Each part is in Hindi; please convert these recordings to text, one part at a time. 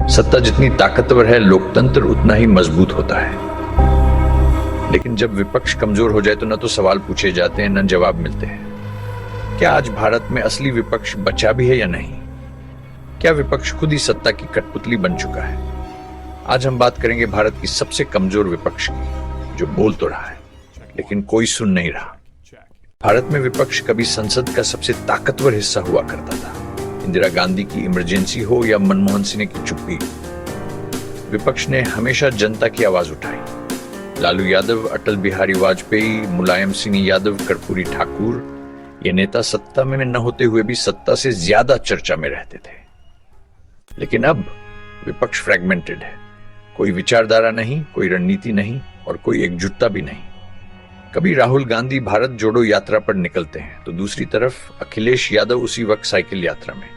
सत्ता जितनी ताकतवर है, लोकतंत्र उतना ही मजबूत होता है। लेकिन जब विपक्ष कमजोर हो जाए तो न तो सवाल पूछे जाते हैं, न जवाब मिलते हैं। क्या आज भारत में असली विपक्ष बचा भी है या नहीं? क्या विपक्ष खुद ही सत्ता की कठपुतली बन चुका है? आज हम बात करेंगे भारत की सबसे कमजोर विपक्ष की, जो बोल तो रहा है लेकिन कोई सुन नहीं रहा। भारत में विपक्ष कभी संसद का सबसे ताकतवर हिस्सा हुआ करता था। इंदिरा गांधी की इमरजेंसी हो या मनमोहन सिंह की चुप्पी, विपक्ष ने हमेशा जनता की आवाज उठाई। लालू यादव, अटल बिहारी वाजपेयी, मुलायम सिंह यादव, कर्पूरी ठाकुर, ये नेता सत्ता में न होते हुए भी सत्ता से ज्यादा चर्चा में रहते थे। लेकिन अब विपक्ष फ्रैगमेंटेड है। कोई विचारधारा नहीं, कोई रणनीति नहीं और कोई एकजुटता भी नहीं। कभी राहुल गांधी भारत जोड़ो यात्रा पर निकलते हैं तो दूसरी तरफ अखिलेश यादव उसी वक्त साइकिल यात्रा में,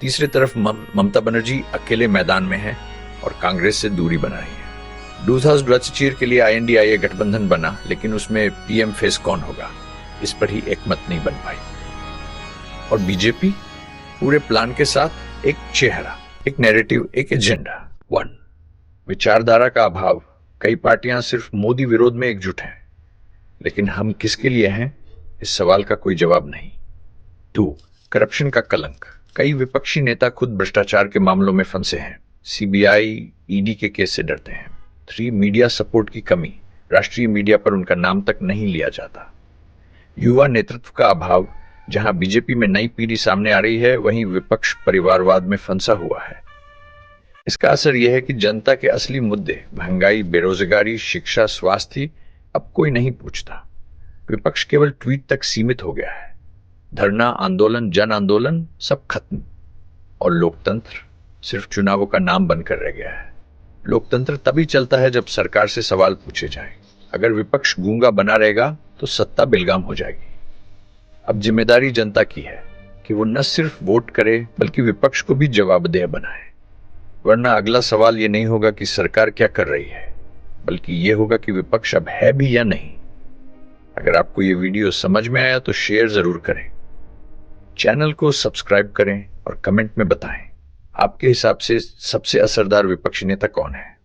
तीसरी तरफ ममता बनर्जी अकेले मैदान में है और कांग्रेस से दूरी बना रही है। दूध हाउस ब्रचचीर के लिए INDIA गठबंधन बना, लेकिन उसमें PM फेस कौन होगा, इस पर ही एक मत नहीं बन पाई। और बीजेपी पूरे प्लान के साथ एक चेहरा, एक नैरेटिव, एक एजेंडा, वन विचारधारा का अभाव। कई पार्टियां सिर्फ मोदी विरोध में एकजुट हैं, लेकिन हम किसके लिए हैं, इस सवाल का कोई जवाब नहीं। 2. करप्शन का कलंक। कई विपक्षी नेता खुद भ्रष्टाचार के मामलों में फंसे हैं, CBI, ED के केस से डरते हैं। 3. मीडिया सपोर्ट की कमी। राष्ट्रीय मीडिया पर उनका नाम तक नहीं लिया जाता। युवा नेतृत्व का अभाव। जहां बीजेपी में नई पीढ़ी सामने आ रही है, वहीं विपक्ष परिवारवाद में फंसा हुआ है। इसका असर यह है कि जनता के असली मुद्दे, महंगाई, बेरोजगारी, शिक्षा, स्वास्थ्य, अब कोई नहीं पूछता। विपक्ष केवल ट्वीट तक सीमित हो गया है। धरना, आंदोलन, जन आंदोलन सब खत्म और लोकतंत्र सिर्फ चुनावों का नाम बनकर रह गया है। लोकतंत्र तभी चलता है जब सरकार से सवाल पूछे जाएं। अगर विपक्ष गूंगा बना रहेगा तो सत्ता बेलगाम हो जाएगी। अब जिम्मेदारी जनता की है कि वो न सिर्फ वोट करे बल्कि विपक्ष को भी जवाबदेह बनाए। वरना अगला सवाल ये नहीं होगा कि सरकार क्या कर रही है, बल्कि ये होगा कि विपक्ष अब है भी या नहीं। अगर आपको ये वीडियो समझ में आया तो शेयर जरूर करें, चैनल को सब्सक्राइब करें और कमेंट में बताएं आपके हिसाब से सबसे असरदार विपक्षी नेता कौन है।